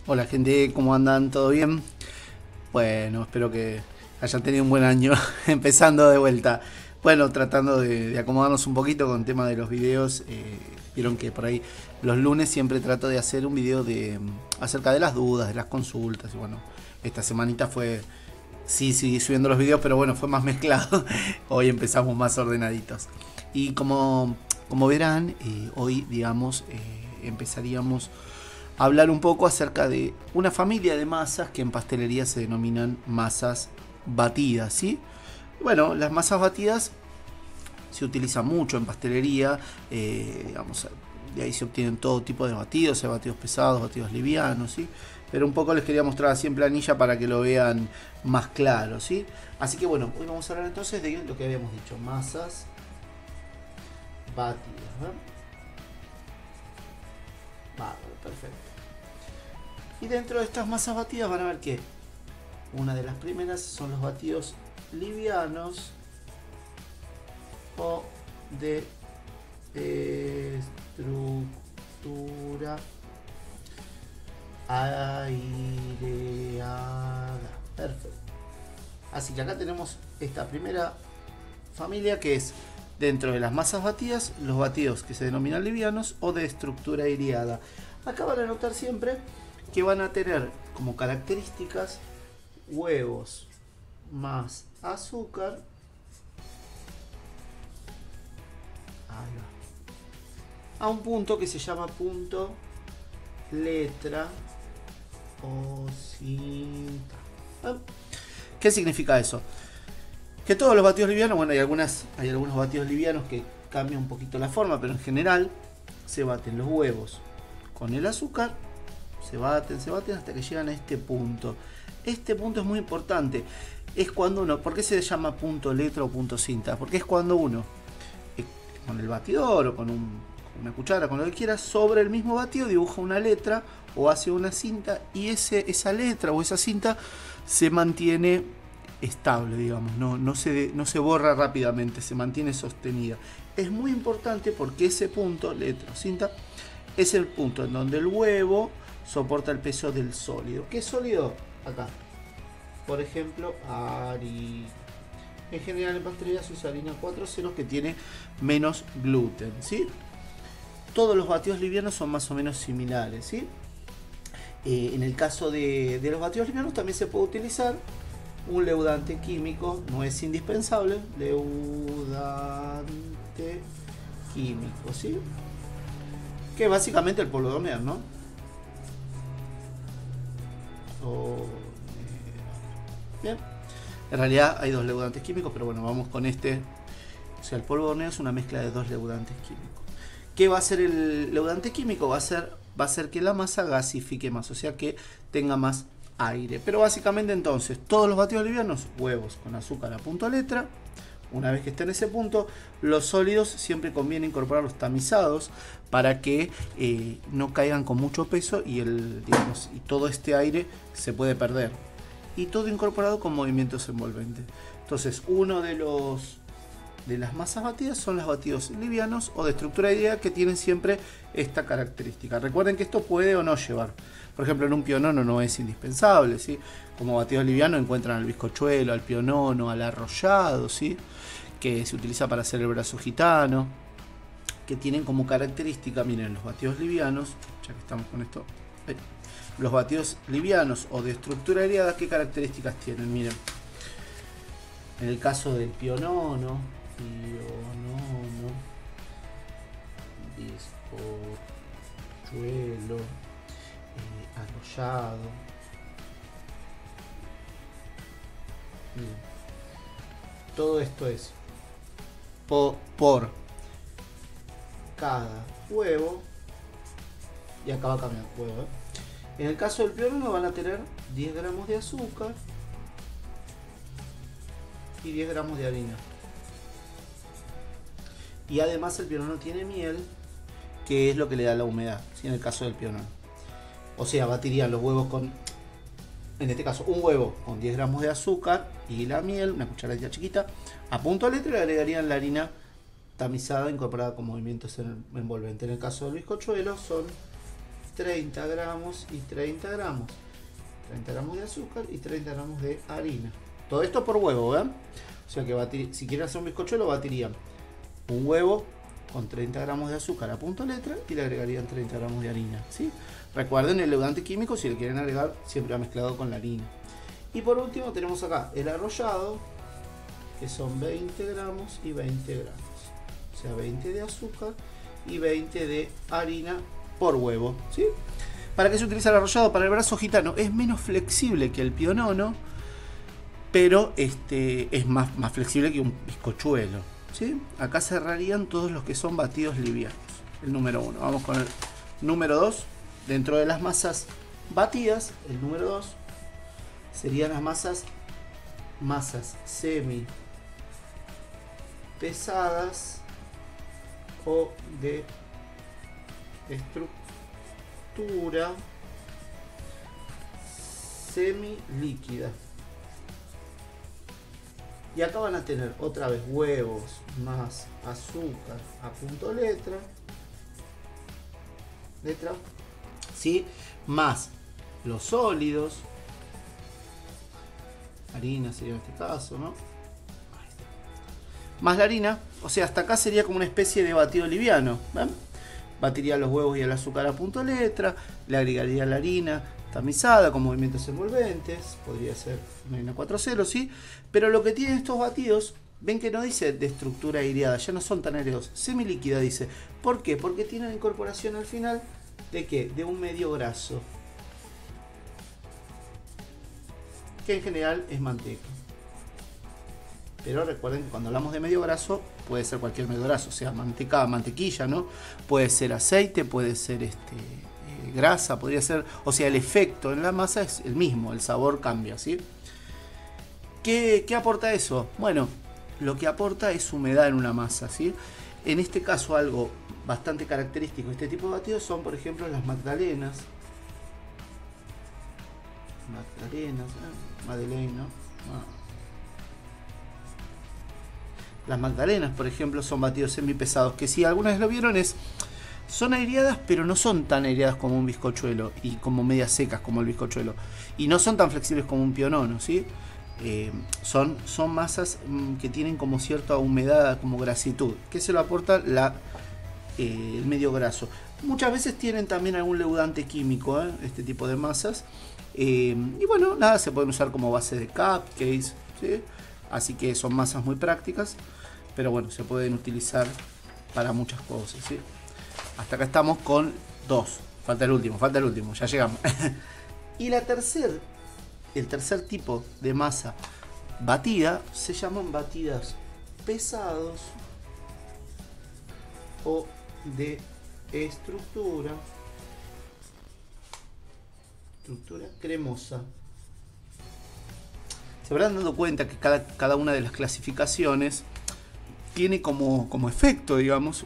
Hola gente, ¿cómo andan? ¿Todo bien? Bueno, espero que hayan tenido un buen año empezando de vuelta. Bueno, tratando de acomodarnos un poquito con el tema de los videos. Vieron que por ahí los lunes siempre trato de hacer un video acerca de las dudas, de las consultas. Y bueno, esta semanita fue, sí, seguí subiendo los videos, pero bueno, fue más mezclado. Hoy empezamos más ordenaditos. Y como verán, hoy, digamos, empezaríamos hablar un poco acerca de una familia de masas que en pastelería se denominan masas batidas, ¿sí? Bueno, las masas batidas se utilizan mucho en pastelería, digamos, de ahí se obtienen todo tipo de batidos, hay batidos pesados, batidos livianos, ¿sí? Pero un poco les quería mostrar así en planilla para que lo vean más claro, ¿sí? Así que bueno, hoy vamos a hablar entonces de lo que habíamos dicho, masas batidas, ¿verdad? Bárbaro, perfecto. Y dentro de estas masas batidas van a ver que una de las primeras son los batidos livianos o de estructura aireada. Perfecto. Así que acá tenemos esta primera familia que es dentro de las masas batidas, los batidos que se denominan livianos o de estructura aireada. Acá van a notar siempre que van a tener como características huevos más azúcar. Ahí va. A un punto que se llama punto letra o cinta. ¿Qué significa eso? Que todos los batidos livianos, bueno, hay algunos batidos livianos que cambian un poquito la forma, pero en general se baten los huevos con el azúcar, se baten hasta que llegan a este punto. Este punto es muy importante. Es cuando uno, ¿por qué se llama punto letra o punto cinta? Porque es cuando uno, con el batidor o con una cuchara, con lo que quiera, sobre el mismo batido dibuja una letra o hace una cinta y esa letra o esa cinta se mantiene estable, digamos, no se borra rápidamente, se mantiene sostenida. Es muy importante porque ese punto, letra o cinta, es el punto en donde el huevo soporta el peso del sólido. ¿Qué sólido? Acá. Por ejemplo, harina. En general en pastelería se usa harina 4 ceros que tiene menos gluten, ¿sí? Todos los batidos livianos son más o menos similares, ¿sí? En el caso de los batidos livianos también se puede utilizar un leudante químico, no es indispensable, leudante químico, ¿sí? Que es básicamente el polvo de hornear, ¿no? Bien. En realidad hay dos leudantes químicos, pero bueno, vamos con este. O sea, el polvo de horneo es una mezcla de dos leudantes químicos. ¿Qué va a hacer el leudante químico? Va a hacer que la masa gasifique más, o sea que tenga más aire. Pero básicamente entonces, todos los batidos livianos, huevos con azúcar a punto letra. Una vez que esté en ese punto, los sólidos siempre conviene incorporarlos tamizados para que no caigan con mucho peso y, y todo este aire se puede perder. Y todo incorporado con movimientos envolventes. Entonces, uno de las masas batidas son los batidos livianos o de estructura aireada que tienen siempre esta característica. Recuerden que esto puede o no llevar. Por ejemplo, en un pionono no es indispensable, ¿sí? Como batidos livianos encuentran al bizcochuelo, al pionono, al arrollado, ¿sí? Que se utiliza para hacer el brazo gitano, que tienen como característica, miren, los batidos livianos, ya que estamos con esto, los batidos livianos o de estructura aireada, ¿qué características tienen? Miren, en el caso del pionono, bizcochuelo, arrollado. Miren, todo esto es por cada huevo, y acá va a cambiar huevo. En el caso del pionono van a tener 10 gramos de azúcar y 10 gramos de harina. Y además el pionono tiene miel, que es lo que le da la humedad, ¿sí? En el caso del pionono. O sea, batirían los huevos con, en este caso, un huevo con 10 gramos de azúcar y la miel, una cucharadita chiquita, a punto letra, y le agregarían la harina tamizada incorporada con movimientos envolventes. En el caso del bizcochuelo son 30 gramos y 30 gramos. 30 gramos de azúcar y 30 gramos de harina. Todo esto por huevo, ¿ven? O sea que si quieren hacer un bizcochuelo, batirían un huevo con 30 gramos de azúcar a punto letra y le agregarían 30 gramos de harina, ¿sí? Recuerden el leudante químico, si le quieren agregar, siempre va mezclado con la harina. Y por último tenemos acá el arrollado, que son 20 gramos y 20 gramos. O sea, 20 de azúcar y 20 de harina por huevo, ¿sí? ¿Para qué se utiliza el arrollado? Para el brazo gitano. Es menos flexible que el pionono, pero es más flexible que un bizcochuelo, ¿sí? Acá cerrarían todos los que son batidos livianos. El número 1. Vamos con el número 2. Dentro de las masas batidas, el número 2 serían las masas semi pesadas o de estructura semi líquida. Y acá van a tener otra vez huevos más azúcar a punto letra, ¿sí? Más los sólidos, harina sería en este caso, ¿no? Más la harina, o sea, hasta acá sería como una especie de batido liviano, ¿ven? Batiría los huevos y el azúcar a punto letra, le agregaría la harina tamizada con movimientos envolventes, podría ser una harina 4.0, ¿sí? Pero lo que tienen estos batidos, ven que no dice de estructura aireada, ya no son tan aireados, semilíquida dice. ¿Por qué? Porque tienen incorporación al final de ¿qué? De un medio graso, que en general es manteca. Pero recuerden que cuando hablamos de medio graso, puede ser cualquier medio graso, o sea, mantequilla, ¿no? Puede ser aceite, puede ser grasa, podría ser, o sea, el efecto en la masa es el mismo, el sabor cambia, ¿sí? ¿Qué aporta eso? Bueno, lo que aporta es humedad en una masa, ¿sí? En este caso, algo bastante característico de este tipo de batidos son, por ejemplo, las magdalenas. Madeleine, ¿no? Las magdalenas, por ejemplo, son batidos semipesados, que si alguna vez lo vieron son aireadas, pero no son tan aireadas como un bizcochuelo y como medias secas como el bizcochuelo. Y no son tan flexibles como un pionono, ¿sí? Son masas que tienen como cierta humedad, como grasitud, que se lo aporta el medio graso. Muchas veces tienen también algún leudante químico, este tipo de masas. Y bueno, nada, se pueden usar como base de cupcakes, ¿sí? Así que son masas muy prácticas, pero bueno, se pueden utilizar para muchas cosas, ¿sí? Hasta acá estamos con 2. Falta el último, ya llegamos. Y el tercer tipo de masa batida se llaman batidas pesados o de estructura cremosa. Se habrán dado cuenta que cada una de las clasificaciones tiene como efecto, digamos,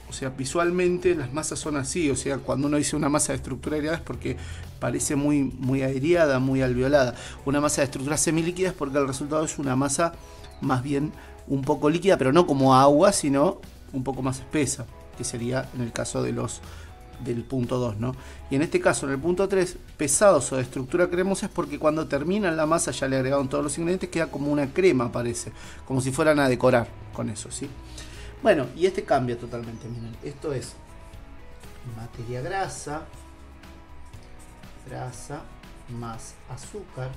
o sea, visualmente las masas son así. O sea, cuando uno dice una masa de estructura aireada es porque parece muy aireada, muy alveolada. Una masa de estructura semilíquida es porque el resultado es una masa más bien un poco líquida, pero no como agua, sino un poco más espesa, que sería en el caso del punto 2, ¿no? Y en este caso, en el punto 3, pesados o de estructura cremosa, es porque cuando terminan la masa, ya le agregaron todos los ingredientes, queda como una crema, parece, como si fueran a decorar con eso, ¿sí? Bueno, y este cambia totalmente, miren, esto es materia grasa más azúcar.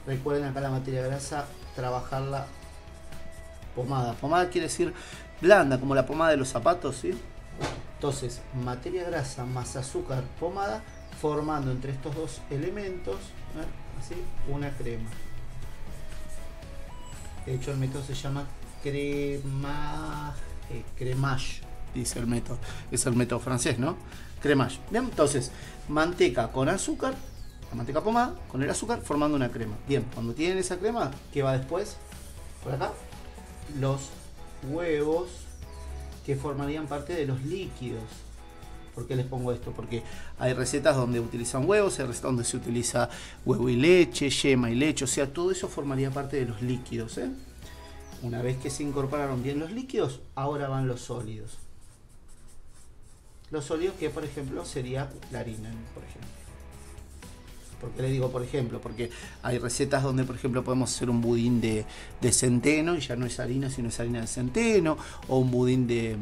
Recuerden acá la materia grasa, trabajarla pomada. Pomada quiere decir blanda, como la pomada de los zapatos, ¿sí? Entonces, materia grasa más azúcar pomada, formando entre estos dos elementos, así, una crema. De hecho, el método se llama cremage, dice el método. Es el método francés, ¿no? Cremage. Bien, entonces, manteca con azúcar, la manteca pomada con el azúcar, formando una crema. Bien, cuando tienen esa crema, ¿qué va después? Por acá, los huevos, que formarían parte de los líquidos. ¿Por qué les pongo esto? Porque hay recetas donde utilizan huevos, hay recetas donde se utiliza huevo y leche, yema y leche, o sea, todo eso formaría parte de los líquidos, ¿eh? Una vez que se incorporaron bien los líquidos, ahora van los sólidos. los sólidos, que por ejemplo sería la harina, por ejemplo. ¿Por qué le digo por ejemplo? Porque hay recetas donde, por ejemplo, podemos hacer un budín de centeno y ya no es harina, sino es harina de centeno, o un budín de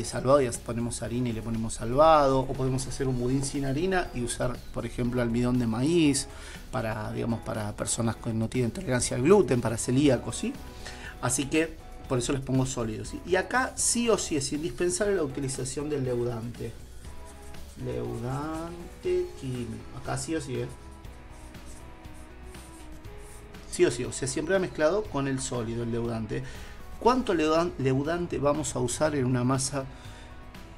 salvado y ponemos harina y le ponemos salvado, o podemos hacer un budín sin harina y usar, por ejemplo, almidón de maíz para, digamos, para personas que no tienen tolerancia al gluten, para celíacos, ¿sí? Así que por eso les pongo sólidos, ¿sí? Y acá sí o sí es indispensable la utilización del leudante. Leudante químico. Acá sí o sí, ¿eh? Sí o sí, o sea, siempre va mezclado con el sólido, el leudante. ¿Cuánto leudante vamos a usar en una masa,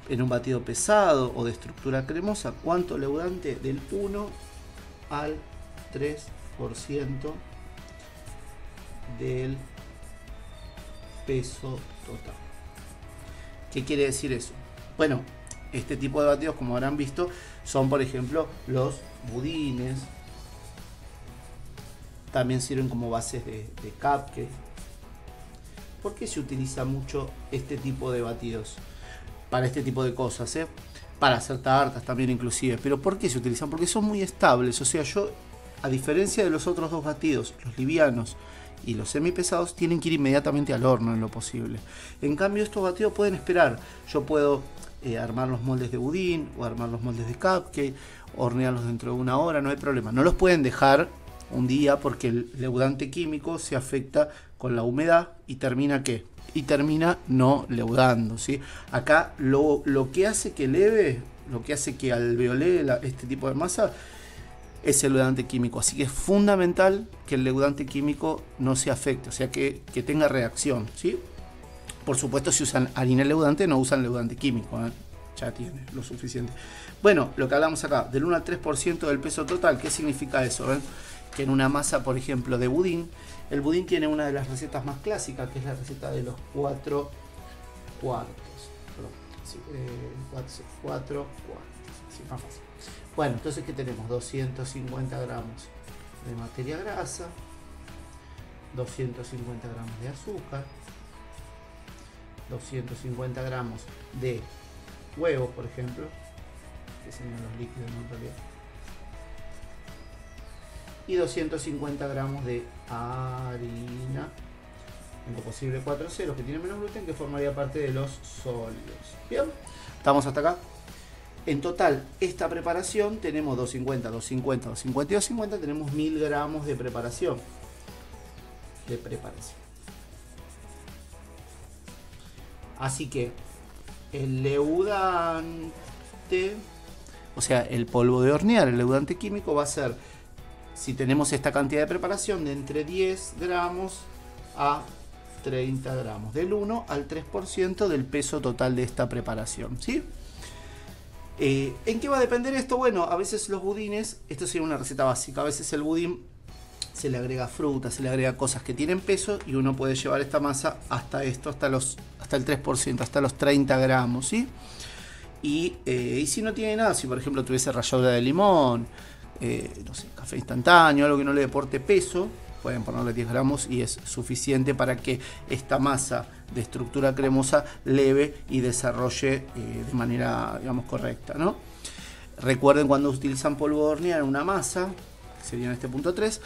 en un batido pesado o de estructura cremosa? ¿Cuánto leudante? Del 1 al 3% del peso total. ¿Qué quiere decir eso? Bueno, este tipo de batidos, como habrán visto, son por ejemplo los budines. También sirven como bases de cupcake. ¿Por qué se utiliza mucho este tipo de batidos? Para este tipo de cosas, ¿eh? Para hacer tartas también inclusive. ¿Pero por qué se utilizan? Porque son muy estables. O sea, a diferencia de los otros dos batidos, los livianos y los semipesados, tienen que ir inmediatamente al horno en lo posible. En cambio, estos batidos pueden esperar. Yo puedo armar los moldes de budín o armar los moldes de cupcake, hornearlos dentro de 1 hora, no hay problema. No los pueden dejar un día porque el leudante químico se afecta con la humedad y termina ¿qué? Y termina no leudando, ¿sí? Acá lo que hace que leve, lo que hace que alveolee este tipo de masa es el leudante químico. Así que es fundamental que el leudante químico no se afecte, o sea que tenga reacción, ¿sí? Por supuesto, si usan harina leudante, no usan leudante químico, ¿eh? Ya tiene lo suficiente. Bueno, lo que hablamos acá, del 1 al 3% del peso total, ¿qué significa eso? Que en una masa, por ejemplo, de budín, el budín tiene una de las recetas más clásicas, que es la receta de los 4 cuartos. Perdón, sí, 4 cuartos, así más fácil. Bueno, entonces, ¿qué tenemos? 250 gramos de materia grasa, 250 gramos de azúcar, 250 gramos de huevos, por ejemplo, que serían los líquidos en realidad, y 250 gramos de harina, en lo posible 4 ceros, que tiene menos gluten, que formaría parte de los sólidos. Bien, estamos hasta acá. En total, esta preparación tenemos 250, 250, 250 y 250, tenemos 1000 gramos de preparación. Así que el leudante, o sea, el polvo de hornear, el leudante químico va a ser, si tenemos esta cantidad de preparación, de entre 10 gramos a 30 gramos, del 1 al 3% del peso total de esta preparación, ¿sí? ¿En qué va a depender esto? Bueno, a veces los budines, esto sería una receta básica, a veces el budín se le agrega fruta, se le agrega cosas que tienen peso y uno puede llevar esta masa hasta esto, hasta el 3%, hasta los 30 gramos, ¿sí? Y si no tiene nada, si por ejemplo tuviese ralladura de limón, no sé, café instantáneo, algo que no le deporte peso, pueden ponerle 10 gramos y es suficiente para que esta masa de estructura cremosa leve y desarrolle de manera, digamos, correcta, ¿no? Recuerden, cuando utilizan polvo de hornear en una masa, que sería en este punto 3,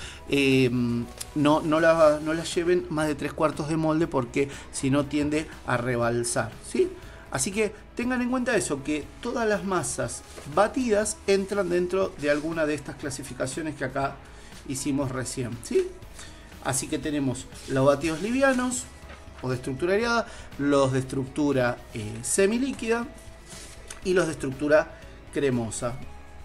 no la lleven más de 3/4 de molde, porque si no tiende a rebalsar, ¿sí? Así que tengan en cuenta eso, que todas las masas batidas entran dentro de alguna de estas clasificaciones que acá hicimos recién, ¿sí? Así que tenemos los batidos livianos o de estructura areada, los de estructura semilíquida y los de estructura cremosa.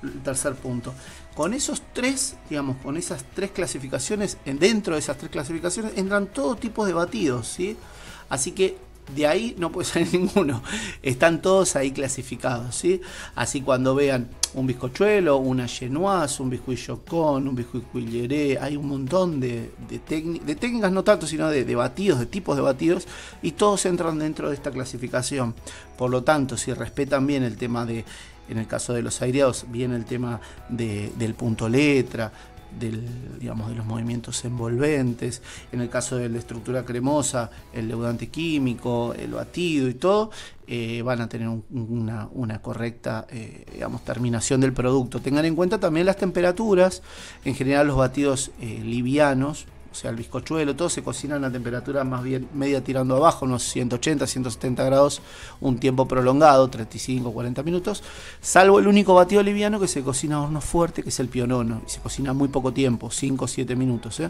El tercer punto. Con esos tres, digamos, con esas tres clasificaciones, dentro de esas tres clasificaciones entran todo tipo de batidos, ¿sí? Así que de ahí no puede salir ninguno. Están todos ahí clasificados, ¿sí? Así, cuando vean un bizcochuelo, una genoise, un biscuit chocón, un biscuit cuilleré, hay un montón de técnicas, no tanto, sino de batidos, de tipos de batidos, y todos entran dentro de esta clasificación. Por lo tanto, si respetan bien el tema de, en el caso de los aireados, bien el tema del punto letra, digamos, de los movimientos envolventes. En el caso de la estructura cremosa, el leudante químico, el batido y todo, van a tener una correcta digamos, terminación del producto. Tengan en cuenta también las temperaturas. En general los batidos livianos, o sea, el bizcochuelo, todo se cocina a una temperatura más bien media tirando abajo, unos 180, 170 grados, un tiempo prolongado, 35, 40 minutos, salvo el único batido liviano que se cocina a horno fuerte, que es el pionono, y se cocina muy poco tiempo, 5 o 7 minutos.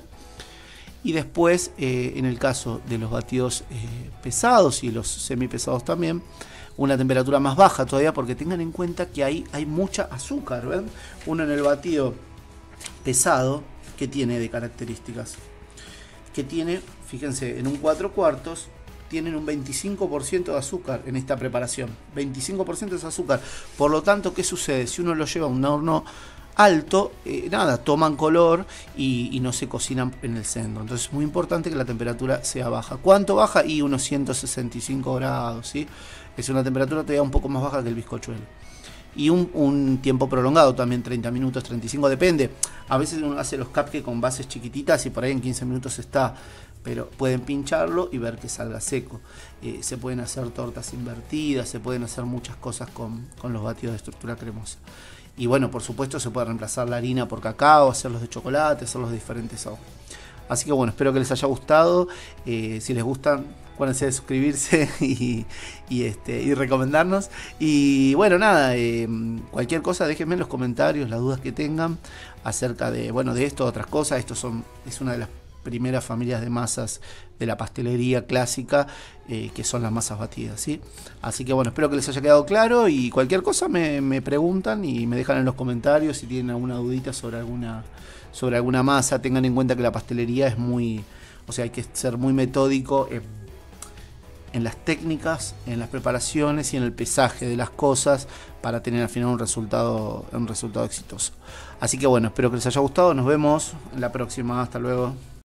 Y después, en el caso de los batidos pesados y los semipesados también, una temperatura más baja todavía, porque tengan en cuenta que hay mucha azúcar, ¿ven? Uno en el batido pesado, ¿qué tiene de características? Que tiene, fíjense, en un 4/4 tienen un 25% de azúcar en esta preparación. 25% es azúcar. Por lo tanto, ¿qué sucede? Si uno lo lleva a un horno alto, nada, toman color y no se cocinan en el centro. Entonces es muy importante que la temperatura sea baja. ¿Cuánto baja? Y unos 165 grados, ¿sí? Es una temperatura todavía un poco más baja que el bizcochuelo. Y un tiempo prolongado también, 30 minutos, 35, depende. A veces uno hace los cupcakes con bases chiquititas y por ahí en 15 minutos está, pero pueden pincharlo y ver que salga seco. Se pueden hacer tortas invertidas, se pueden hacer muchas cosas con los batidos de estructura cremosa. Y bueno, por supuesto se puede reemplazar la harina por cacao, hacerlos de chocolate, hacerlos de diferentes sabores. Así que bueno, espero que les haya gustado. Si les gustan, acuérdense de suscribirse y recomendarnos. Y bueno, nada, cualquier cosa déjenme en los comentarios las dudas que tengan acerca de, bueno, de esto, otras cosas. Es una de las primeras familias de masas de la pastelería clásica, que son las masas batidas, ¿sí? Así que bueno, espero que les haya quedado claro y cualquier cosa me preguntan y me dejan en los comentarios si tienen alguna dudita sobre alguna masa. Tengan en cuenta que la pastelería es muy, o sea, hay que ser muy metódico en las técnicas, en las preparaciones y en el pesaje de las cosas para tener al final un resultado exitoso. Así que bueno, espero que les haya gustado. Nos vemos en la próxima. Hasta luego.